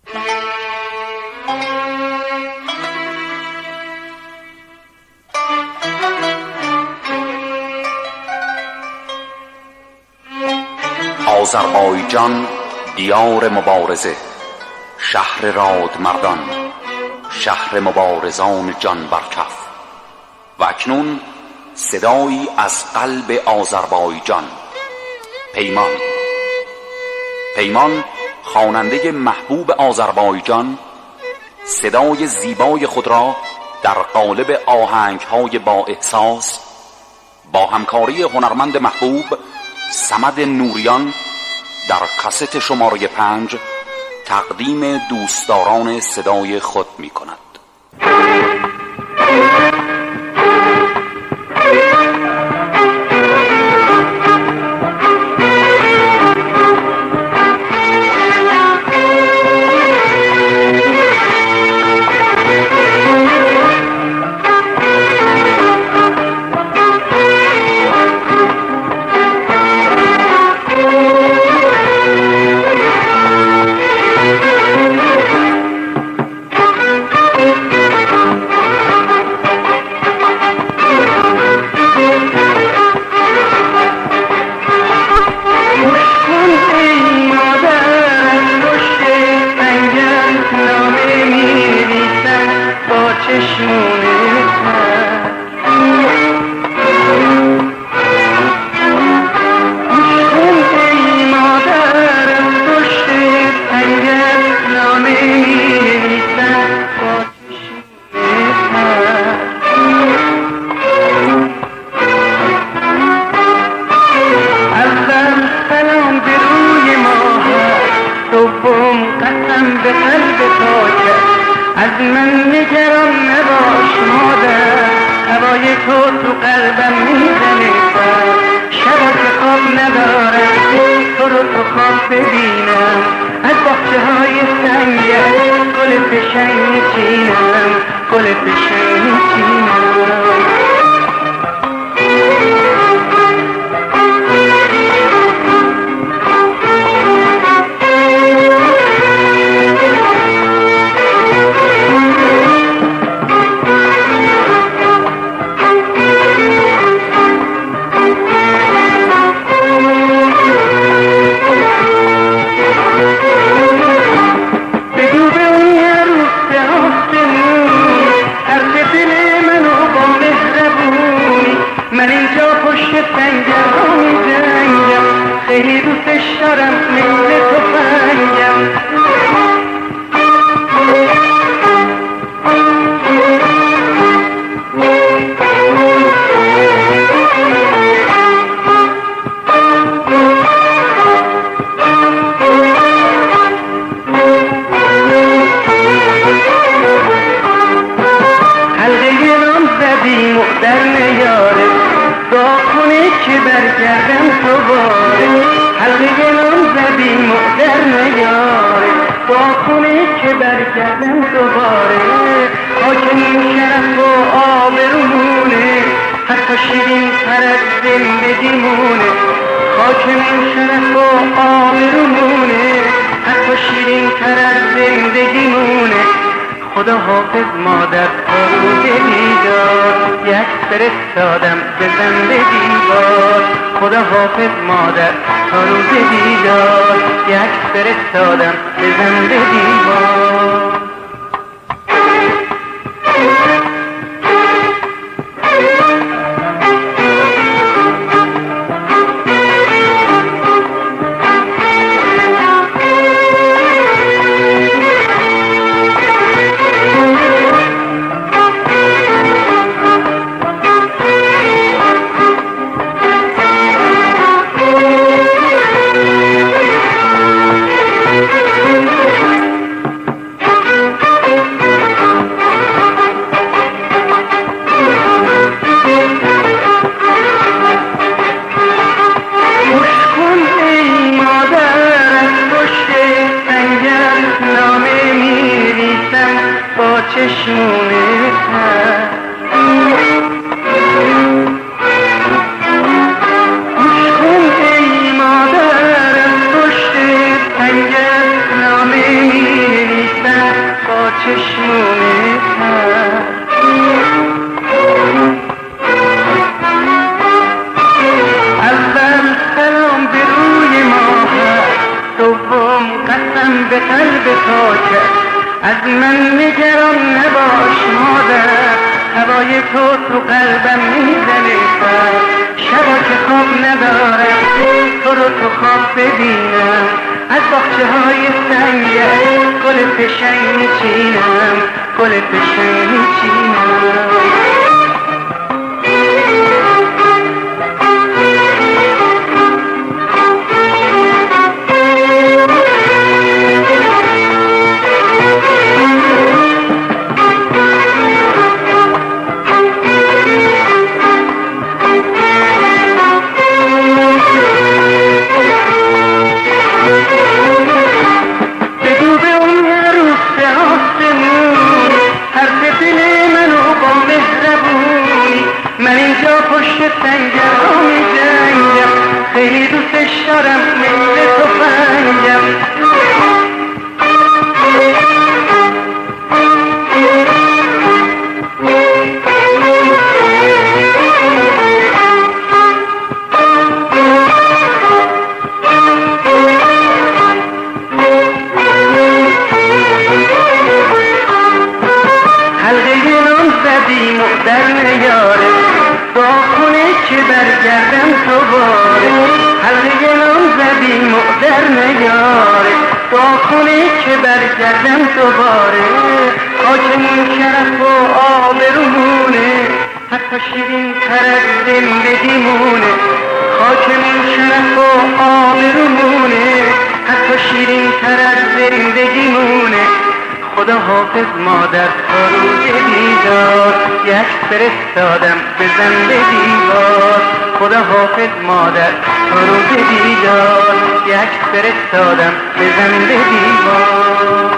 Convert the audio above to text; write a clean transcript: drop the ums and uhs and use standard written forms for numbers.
آذربایجان دیار مبارزه، شهر رادمردان، شهر مبارزان جان برکف. و اکنون صدایی از قلب آذربایجان، پیمان خواننده محبوب آذربایجان صدای زیبای خود را در قالب آهنگ‌های با احساس با همکاری هنرمند محبوب صمد نوریان در کاست شماره 5 تقدیم دوستداران صدای خود می کند. از من نگران نباش مادر، هوای تو قلبم میزنه شب که خواب ندارم تو رو تو خواب ببینم. از باغچه های سنگر گل فشنگ میچینم، گل فشنگ میچینم. من اینجا پشت سنگر می‌جنگم، خیلی دوستش دارم مثل تفنگم. حلقه نام زدیم و در نیاره دعا کنه که برگردم دوباره. حلقه نام زدیم و در نیاره دعا کنه که برگردم دوباره. حاکم شرف و آبرومونه، حتی شیرین تر از زندگیمونه. حاکم شرف و آبرومونه، حتی شیرین تر از زندگیمونه. خدا حافظ مادر تا روز دیدار، یک فرستادم بزن به دیوار. خدا حافظ مادر تا روز دیدار، یک فرستادم بزن به دیوار. چشمونه تر گوش کن ای مادر، از پشت سنگر نامه می‌نویسم. قلب پاکت از من نگران نباش مادر، هوای تو قلبم میزنه سر، شبا که خواب ندارم تو رو تو خواب ببینم، از باغچه های سنگت گل پشنگ میچینم، گل پشنگ میچینم. من اینجا پشت سنگرها می جنگم، خیلی دوستش دارم مثل تفنگم. حلقه نام زدیم و در نیاره، دعا کنه که برگردم دوباره. حلقه نام زدیم و در نیاره، دعا کنه که برگردم دوباره. خاکمون شرف و آبرومونه، حتی شیرین تر از زندگیمونه. خاکمون شرف و آبرومونه، حتی شیرین تر از زندگیمونه. خدا حافظ مادر تا روز دیدار، یک فرستادم بزن به دیوار. خدا حافظ مادر تا روز دیدار، یک فرستادم بزن به دیوار.